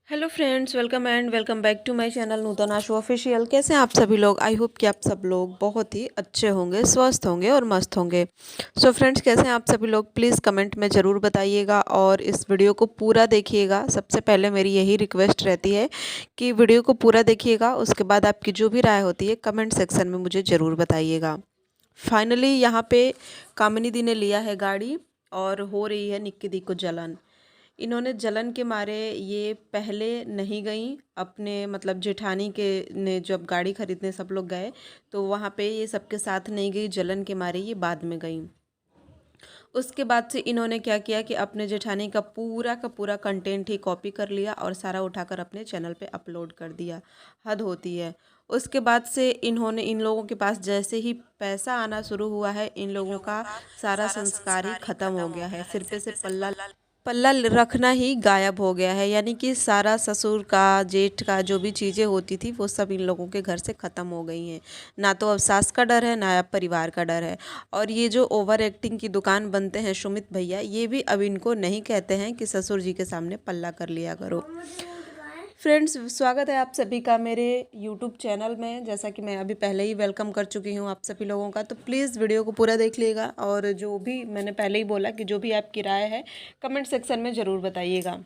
Hello friends, welcome and welcome back to my channel Nutan Ashu official. कैसे हैं आप सभी लोग? आई होप कि आप सब लोग बहुत ही अच्छे होंगे, स्वस्थ होंगे और मस्त होंगे। सो फ्रेंड्स, कैसे हैं आप सभी लोग? प्लीज़ कमेंट में ज़रूर बताइएगा और इस वीडियो को पूरा देखिएगा। सबसे पहले मेरी यही रिक्वेस्ट रहती है कि वीडियो को पूरा देखिएगा, उसके बाद आपकी जो भी राय होती है कमेंट सेक्शन में मुझे ज़रूर बताइएगा। फाइनली यहाँ पे कामिनी दी ने लिया है गाड़ी और हो रही है निक्की दी को जलन। इन्होंने जलन के मारे ये पहले नहीं गई अपने मतलब जेठानी के ने जब गाड़ी खरीदने सब लोग गए तो वहाँ पे ये सबके साथ नहीं गई, जलन के मारे ये बाद में गई। उसके बाद से इन्होंने क्या किया कि अपने जेठानी का पूरा कंटेंट ही कॉपी कर लिया और सारा उठाकर अपने चैनल पे अपलोड कर दिया। हद होती है। उसके बाद से इन्होंने इन लोगों के पास जैसे ही पैसा आना शुरू हुआ है, इन लोगों का सारा संस्कार ही खत्म हो गया है। सिर पे से पल्ला पल्ला रखना ही गायब हो गया है, यानी कि सारा ससुर का, जेठ का जो भी चीज़ें होती थी वो सब इन लोगों के घर से ख़त्म हो गई हैं। ना तो अब सास का डर है, ना अब परिवार का डर है। और ये जो ओवर एक्टिंग की दुकान बनते हैं सुमित भैया, ये भी अब इनको नहीं कहते हैं कि ससुर जी के सामने पल्ला कर लिया करो। फ्रेंड्स, स्वागत है आप सभी का मेरे यूट्यूब चैनल में। जैसा कि मैं अभी पहले ही वेलकम कर चुकी हूँ आप सभी लोगों का, तो प्लीज़ वीडियो को पूरा देख लीजिएगा और जो भी मैंने पहले ही बोला कि जो भी आपकी राय है कमेंट सेक्शन में ज़रूर बताइएगा।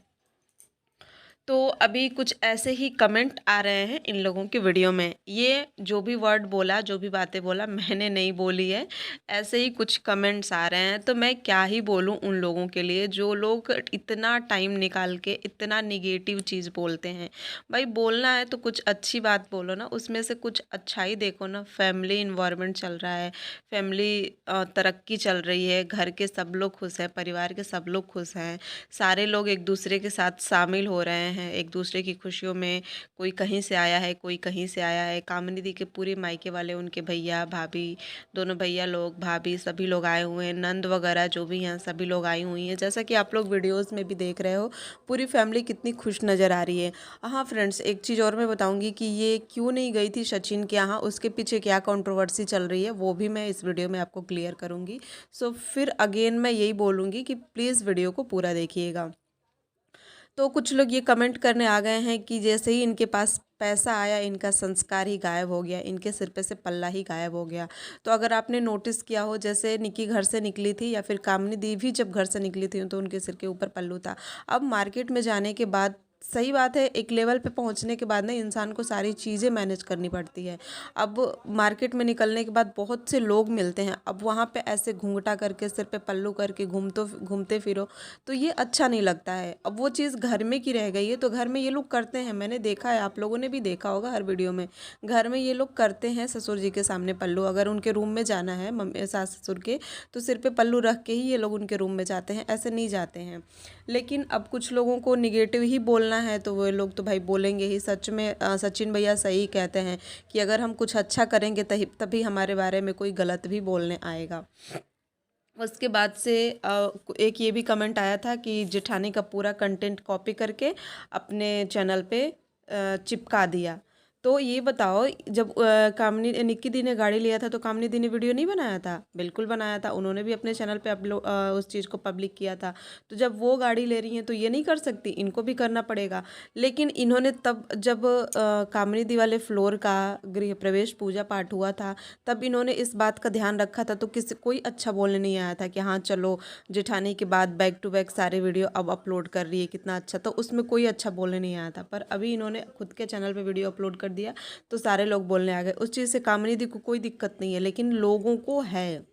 तो अभी कुछ ऐसे ही कमेंट आ रहे हैं इन लोगों की वीडियो में। ये जो भी वर्ड बोला, जो भी बातें बोला, मैंने नहीं बोली है। ऐसे ही कुछ कमेंट्स आ रहे हैं, तो मैं क्या ही बोलूं उन लोगों के लिए जो लोग इतना टाइम निकाल के इतना निगेटिव चीज़ बोलते हैं। भाई बोलना है तो कुछ अच्छी बात बोलो ना, उसमें से कुछ अच्छा ही देखो ना। फैमिली इन्वायरमेंट चल रहा है, फैमिली तरक्की चल रही है, घर के सब लोग खुश हैं, परिवार के सब लोग खुश हैं, सारे लोग एक दूसरे के साथ शामिल हो रहे हैं एक दूसरे की खुशियों में। कोई कहीं से आया है, कोई कहीं से आया है। कामिनी दी के पूरे मायके वाले, उनके भैया भाभी, दोनों भैया लोग, भाभी, सभी लोग आए हुए हैं। नंद वगैरह जो भी हैं सभी लोग आई हुई हैं। जैसा कि आप लोग वीडियोज़ में भी देख रहे हो, पूरी फैमिली कितनी खुश नज़र आ रही है। हाँ फ्रेंड्स, एक चीज़ और मैं बताऊँगी कि ये क्यों नहीं गई थी सचिन के यहाँ, उसके पीछे क्या कंट्रोवर्सी चल रही है वो भी मैं इस वीडियो में आपको क्लियर करूँगी। सो फिर अगेन मैं यही बोलूँगी कि प्लीज़ वीडियो को पूरा देखिएगा। तो कुछ लोग ये कमेंट करने आ गए हैं कि जैसे ही इनके पास पैसा आया, इनका संस्कार ही गायब हो गया, इनके सिर पे से पल्ला ही गायब हो गया। तो अगर आपने नोटिस किया हो, जैसे निक्की घर से निकली थी या फिर कामिनी दी भी जब घर से निकली थी तो उनके सिर के ऊपर पल्लू था। अब मार्केट में जाने के बाद, सही बात है, एक लेवल पे पहुंचने के बाद ना इंसान को सारी चीज़ें मैनेज करनी पड़ती है। अब मार्केट में निकलने के बाद बहुत से लोग मिलते हैं, अब वहाँ पे ऐसे घूंघटा करके सिर पे पल्लू करके घूमते फिरो तो ये अच्छा नहीं लगता है। अब वो चीज़ घर में की रह गई है, तो घर में ये लोग करते हैं, मैंने देखा है, आप लोगों ने भी देखा होगा हर वीडियो में। घर में ये लोग करते हैं ससुर जी के सामने पल्लू, अगर उनके रूम में जाना है मम्मी सास ससुर के, तो सिर पे पल्लू रख के ही ये लोग उनके रूम में जाते हैं, ऐसे नहीं जाते हैं। लेकिन अब कुछ लोगों को निगेटिव ही बोलना है तो वो लोग तो भाई बोलेंगे ही। सच में सचिन भैया सही कहते हैं कि अगर हम कुछ अच्छा करेंगे तभी हमारे बारे में कोई गलत भी बोलने आएगा। उसके बाद से एक ये भी कमेंट आया था कि जेठानी का पूरा कंटेंट कॉपी करके अपने चैनल पे चिपका दिया। तो ये बताओ, जब कामिनी निक्की दी ने गाड़ी लिया था तो कामिनी दी ने वीडियो नहीं बनाया था? बिल्कुल बनाया था, उन्होंने भी अपने चैनल पे अपलोड उस चीज़ को पब्लिक किया था। तो जब वो गाड़ी ले रही हैं तो ये नहीं कर सकती, इनको भी करना पड़ेगा। लेकिन इन्होंने तब जब कामिनी दी वाले फ्लोर का गृह प्रवेश पूजा पाठ हुआ था, तब इन्होंने इस बात का ध्यान रखा था, तो किसी कोई अच्छा बोलने नहीं आया था कि हाँ चलो जेठानी के बाद बैक टू बैक सारे वीडियो अब अपलोड कर रही है, कितना अच्छा। तो उसमें कोई अच्छा बोलने नहीं आया था, पर अभी इन्होंने खुद के चैनल पे वीडियो अपलोड कर दिया तो सारे लोग बोलने आ गए। उस चीज़ से कामिनी दी को कोई दिक्कत नहीं है, लेकिन लोगों को है।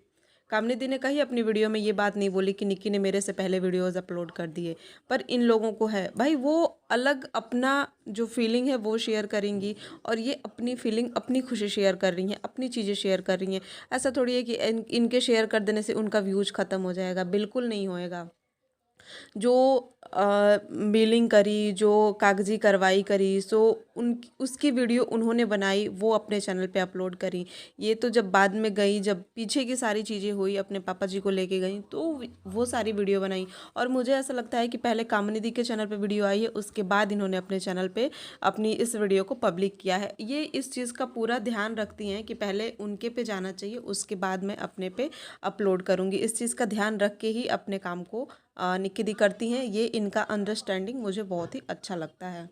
कामिनी दी ने कहीं अपनी वीडियो में ये बात नहीं बोली कि निक्की ने मेरे से पहले वीडियोस अपलोड कर दिए, पर इन लोगों को है भाई, वो अलग अपना जो फीलिंग है वो शेयर करेंगी और ये अपनी फीलिंग, अपनी खुशी शेयर कर रही हैं, अपनी चीज़ें शेयर कर रही हैं। ऐसा थोड़ी है कि इनके शेयर कर देने से उनका व्यूज ख़त्म हो जाएगा, बिल्कुल नहीं होएगा। जो बिलिंग करी, जो कागजी कार्रवाई करी, सो उन उसकी वीडियो उन्होंने बनाई, वो अपने चैनल पे अपलोड करी। ये तो जब बाद में गई, जब पीछे की सारी चीज़ें हुई, अपने पापा जी को लेके गई तो वो सारी वीडियो बनाई। और मुझे ऐसा लगता है कि पहले कामिनी दी के चैनल पे वीडियो आई है, उसके बाद इन्होंने अपने चैनल पे अपनी इस वीडियो को पब्लिक किया है। ये इस चीज़ का पूरा ध्यान रखती हैं कि पहले उनके पे जाना चाहिए, उसके बाद मैं अपने पे अपलोड करूँगी। इस चीज़ का ध्यान रख के ही अपने काम को निक्की दी करती हैं, ये इनका अंडरस्टैंडिंग मुझे बहुत ही अच्छा लगता है।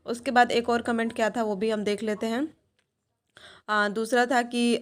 उसके बाद एक और कमेंट क्या था वो भी हम देख लेते हैं। दूसरा था कि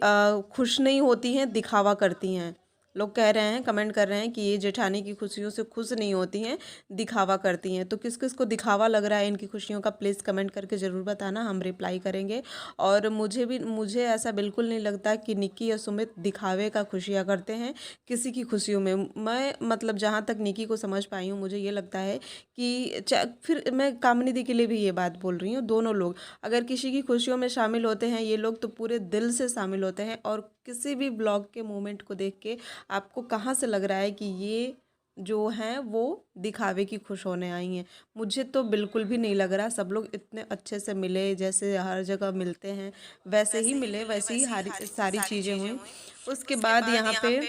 खुश नहीं होती हैं, दिखावा करती हैं। लोग कह रहे हैं, कमेंट कर रहे हैं कि ये जेठानी की खुशियों से खुश नहीं होती हैं, दिखावा करती हैं। तो किस किस को दिखावा लग रहा है इनकी खुशियों का, प्लीज़ कमेंट करके ज़रूर बताना, हम रिप्लाई करेंगे। और मुझे ऐसा बिल्कुल नहीं लगता कि निक्की या सुमित दिखावे का खुशियाँ करते हैं किसी की खुशियों में। मैं मतलब जहाँ तक निक्की को समझ पाई हूँ, मुझे ये लगता है कि फिर मैं कामिनी दी के लिए भी ये बात बोल रही हूँ, दोनों लोग अगर किसी की खुशियों में शामिल होते हैं, ये लोग तो पूरे दिल से शामिल होते हैं। और किसी भी ब्लॉग के मोमेंट को देख के आपको कहाँ से लग रहा है कि ये जो हैं वो दिखावे की खुश होने आई हैं? मुझे तो बिल्कुल भी नहीं लग रहा। सब लोग इतने अच्छे से मिले, जैसे हर जगह मिलते हैं वैसे ही मिले, वैसे ही सारी चीज़ें हुई। उसके बाद यहाँ पे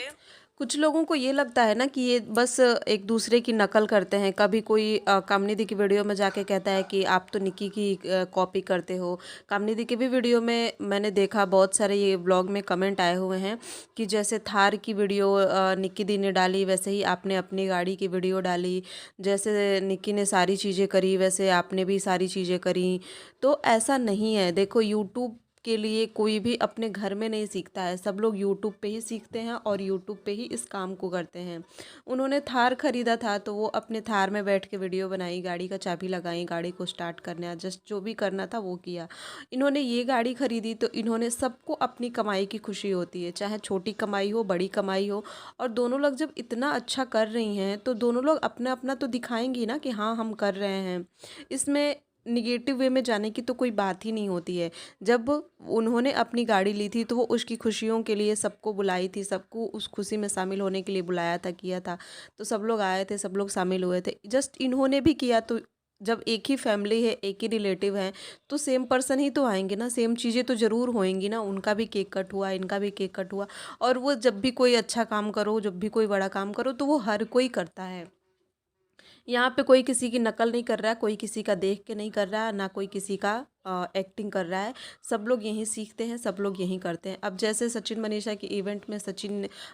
कुछ लोगों को ये लगता है ना कि ये बस एक दूसरे की नकल करते हैं। कभी कोई कामनी दी की वीडियो में जाके कहता है कि आप तो निक्की की कॉपी करते हो। कामनी दी की भी वीडियो में मैंने देखा, बहुत सारे ये ब्लॉग में कमेंट आए हुए हैं कि जैसे थार की वीडियो निक्की दी ने डाली, वैसे ही आपने अपनी गाड़ी की वीडियो डाली। जैसे निक्की ने सारी चीज़ें करी, वैसे आपने भी सारी चीज़ें करी। तो ऐसा नहीं है। देखो, यूट्यूब के लिए कोई भी अपने घर में नहीं सीखता है, सब लोग यूट्यूब पे ही सीखते हैं और यूट्यूब पे ही इस काम को करते हैं। उन्होंने थार खरीदा था तो वो अपने थार में बैठ के वीडियो बनाई, गाड़ी का चाबी लगाई, गाड़ी को स्टार्ट करना, जस्ट जो भी करना था वो किया। इन्होंने ये गाड़ी खरीदी तो इन्होंने, सबको अपनी कमाई की खुशी होती है, चाहे छोटी कमाई हो बड़ी कमाई हो। और दोनों लोग जब इतना अच्छा कर रही हैं तो दोनों लोग अपना अपना तो दिखाएंगी ना कि हाँ हम कर रहे हैं। इसमें निगेटिव वे में जाने की तो कोई बात ही नहीं होती है। जब उन्होंने अपनी गाड़ी ली थी तो वो उसकी खुशियों के लिए सबको बुलाई थी, सबको उस खुशी में शामिल होने के लिए बुलाया था, किया था। तो सब लोग आए थे, सब लोग शामिल हुए थे, जस्ट इन्होंने भी किया। तो जब एक ही फैमिली है, एक ही रिलेटिव है, तो सेम पर्सन ही तो आएंगे ना, सेम चीज़ें तो ज़रूर होएंगी ना। उनका भी केक कट हुआ, इनका भी केक कट हुआ। और वो जब भी कोई अच्छा काम करो, जब भी कोई बड़ा काम करो, तो वो हर कोई करता है। यहाँ पे कोई किसी की नकल नहीं कर रहा है, कोई किसी का देख के नहीं कर रहा है, ना कोई किसी का एक्टिंग कर रहा है। सब लोग यहीं सीखते हैं, सब लोग यहीं करते हैं। अब जैसे सचिन मनीषा के इवेंट में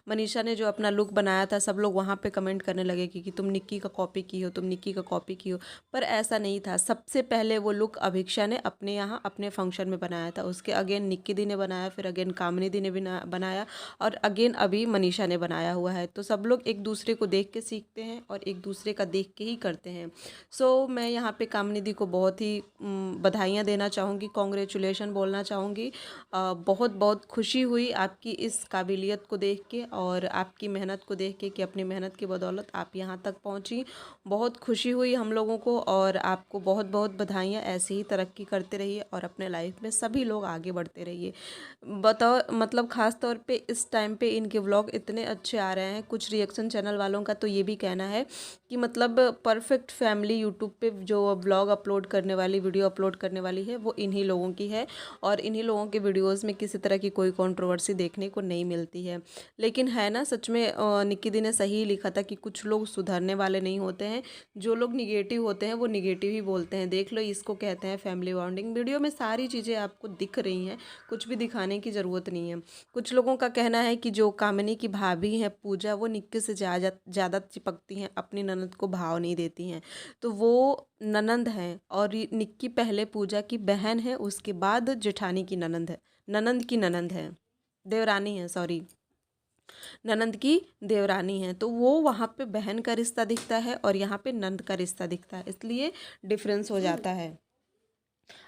मनीषा ने जो अपना लुक बनाया था, सब लोग वहाँ पे कमेंट करने लगे कि तुम निक्की का कॉपी की हो, तुम निक्की का कॉपी की हो। पर ऐसा नहीं था। सबसे पहले वो लुक अभिक्षा ने अपने यहाँ अपने फंक्शन में बनाया था, उसके अगेन निक्की दी ने बनाया, फिर अगेन कामिनी दी ने बनाया, और अगेन अभी मनीषा ने बनाया हुआ है। तो सब लोग एक दूसरे को देख के सीखते हैं और एक दूसरे का देख के ही करते हैं। सो मैं यहाँ पे कामिनी दी को बहुत ही बधाइयाँ देना चाहूँगी, कॉन्ग्रेचुलेशन बोलना चाहूँगी। बहुत बहुत खुशी हुई आपकी इस काबिलियत को देख के और आपकी मेहनत को देख के कि अपनी मेहनत की बदौलत आप यहाँ तक पहुँची। बहुत खुशी हुई हम लोगों को, और आपको बहुत बहुत बधाइयाँ। ऐसे ही तरक्की करते रहिए और अपने लाइफ में सभी लोग आगे बढ़ते रहिए। बताओ, मतलब ख़ास तौर पे इस टाइम पे इनके व्लॉग इतने अच्छे आ रहे हैं। कुछ रिएक्शन चैनल वालों का तो ये भी कहना है कि मतलब परफेक्ट फैमिली यूट्यूब पे जो व्लॉग अपलोड करने वाली, वीडियो अपलोड करने वाली है, वो इन्हीं लोगों की है। और इन्हीं लोगों के वीडियोस में किसी तरह की कोई कंट्रोवर्सी देखने को नहीं मिलती है। लेकिन है ना, सच में निक्की दी ने सही लिखा था कि कुछ लोग सुधरने वाले नहीं होते हैं। जो लोग निगेटिव होते हैं वो निगेटिव ही बोलते हैं। देख लो, इसको कहते हैं फैमिली बॉन्डिंग। वीडियो में सारी चीज़ें आपको दिख रही हैं, कुछ भी दिखाने की ज़रूरत नहीं है। कुछ लोगों का कहना है कि जो कामिनी की भाभी हैं पूजा, वो निक्की से ज़्यादा चिपकती हैं, अपनी ननद को भाव नहीं देती हैं। तो वो ननंद हैं, और निक्की पहले पूजा की बहन है, उसके बाद जेठानी की ननंद है, ननंद की ननंद है, देवरानी है, सॉरी, ननंद की देवरानी है। तो वो वहाँ पे बहन का रिश्ता दिखता है और यहाँ पे नंद का रिश्ता दिखता है, इसलिए डिफरेंस हो जाता है।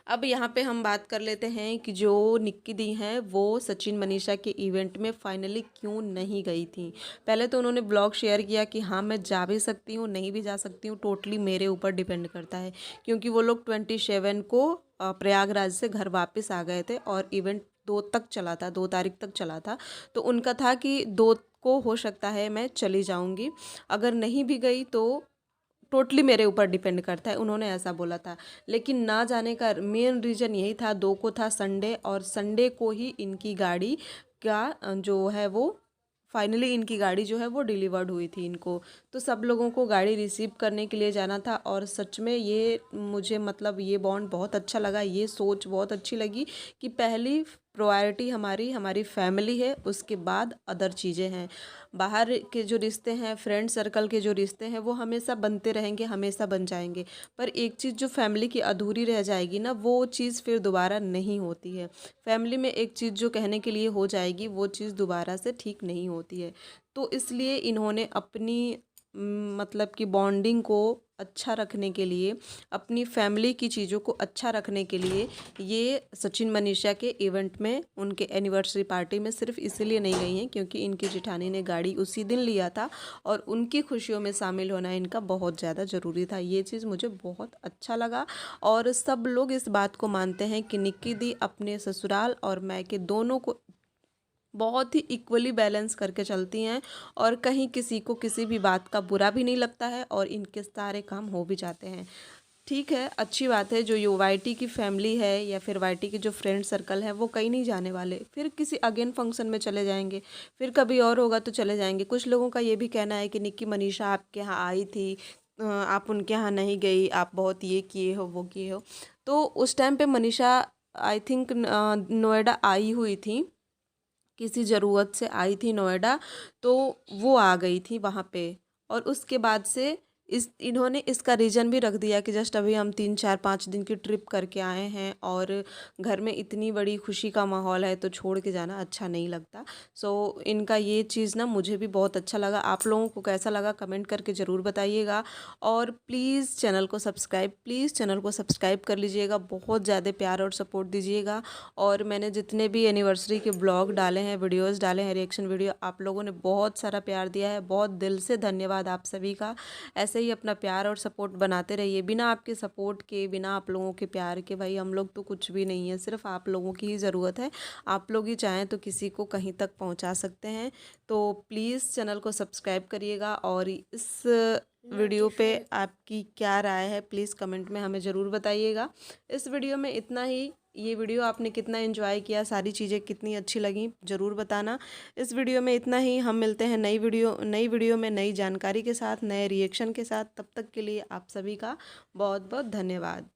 अब यहाँ पे हम बात कर लेते हैं कि जो निक्की दी हैं वो सचिन मनीषा के इवेंट में फाइनली क्यों नहीं गई थी। पहले तो उन्होंने ब्लॉग शेयर किया कि हाँ मैं जा भी सकती हूँ, नहीं भी जा सकती हूँ, टोटली मेरे ऊपर डिपेंड करता है। क्योंकि वो लोग 27 को प्रयागराज से घर वापस आ गए थे और इवेंट 2 तक चला था, 2 तारीख तक चला था। तो उनका था कि 2 को हो सकता है मैं चली जाऊँगी, अगर नहीं भी गई तो टोटली मेरे ऊपर डिपेंड करता है, उन्होंने ऐसा बोला था। लेकिन ना जाने का मेन रीज़न यही था, 2 को था संडे, और संडे को ही इनकी गाड़ी का जो है वो फाइनली इनकी गाड़ी जो है वो डिलीवर्ड हुई थी इनको। तो सब लोगों को गाड़ी रिसीव करने के लिए जाना था। और सच में ये मुझे मतलब ये बॉन्ड बहुत अच्छा लगा, ये सोच बहुत अच्छी लगी कि पहली प्रायोरिटी हमारी हमारी फैमिली है, उसके बाद अदर चीज़ें हैं। बाहर के जो रिश्ते हैं, फ्रेंड सर्कल के जो रिश्ते हैं, वो हमेशा बनते रहेंगे, हमेशा बन जाएंगे। पर एक चीज़ जो फैमिली की अधूरी रह जाएगी ना, वो चीज़ फिर दोबारा नहीं होती है। फैमिली में एक चीज़ जो कहने के लिए हो जाएगी, वो चीज़ दोबारा से ठीक नहीं होती है। तो इसलिए इन्होंने अपनी मतलब कि बॉन्डिंग को अच्छा रखने के लिए, अपनी फैमिली की चीज़ों को अच्छा रखने के लिए, ये सचिन मनीषा के इवेंट में, उनके एनिवर्सरी पार्टी में सिर्फ इसीलिए नहीं गई हैं क्योंकि इनकी जेठानी ने गाड़ी उसी दिन लिया था और उनकी खुशियों में शामिल होना इनका बहुत ज़्यादा ज़रूरी था। ये चीज़ मुझे बहुत अच्छा लगा और सब लोग इस बात को मानते हैं कि निक्की दी अपने ससुराल और मायके दोनों को बहुत ही इक्वली बैलेंस करके चलती हैं और कहीं किसी को किसी भी बात का बुरा भी नहीं लगता है और इनके सारे काम हो भी जाते हैं। ठीक है, अच्छी बात है। जो यो वाईटी की फैमिली है या फिर वाईटी के जो फ्रेंड सर्कल है, वो कहीं नहीं जाने वाले, फिर किसी अगेन फंक्शन में चले जाएंगे, फिर कभी और होगा तो चले जाएंगे। कुछ लोगों का ये भी कहना है कि निक्की मनीषा आपके यहाँ आई थी, आप उनके यहाँ नहीं गई, आप बहुत ये किए हो वो किए हो। तो उस टाइम पे मनीषा आई थिंक नोएडा आई हुई थी, किसी ज़रूरत से आई थी नोएडा, तो वो आ गई थी वहाँ पे। और उसके बाद से इस इन्होंने इसका रीज़न भी रख दिया कि जस्ट अभी हम 3 4 5 दिन की ट्रिप करके आए हैं और घर में इतनी बड़ी खुशी का माहौल है तो छोड़ के जाना अच्छा नहीं लगता। सो इनका ये चीज़ ना मुझे भी बहुत अच्छा लगा। आप लोगों को कैसा लगा कमेंट करके ज़रूर बताइएगा और प्लीज़ चैनल को सब्सक्राइब कर लीजिएगा, बहुत ज़्यादा प्यार और सपोर्ट दीजिएगा। और मैंने जितने भी एनिवर्सरी के ब्लॉग डाले हैं, वीडियोस डाले हैं, रिएक्शन वीडियो, आप लोगों ने बहुत सारा प्यार दिया है, बहुत दिल से धन्यवाद आप सभी का। ऐसे ही अपना प्यार और सपोर्ट बनाते रहिए। बिना आपके सपोर्ट के, बिना आप लोगों के प्यार के, भाई हम लोग तो कुछ भी नहीं है, सिर्फ आप लोगों की ही ज़रूरत है। आप लोग ही चाहें तो किसी को कहीं तक पहुंचा सकते हैं। तो प्लीज़ चैनल को सब्सक्राइब करिएगा और इस वीडियो पे आपकी क्या राय है प्लीज़ कमेंट में हमें ज़रूर बताइएगा। इस वीडियो में इतना ही। ये वीडियो आपने कितना एंजॉय किया, सारी चीज़ें कितनी अच्छी लगी ज़रूर बताना। इस वीडियो में इतना ही। हम मिलते हैं नई वीडियो में नई जानकारी के साथ, नए रिएक्शन के साथ। तब तक के लिए आप सभी का बहुत बहुत धन्यवाद।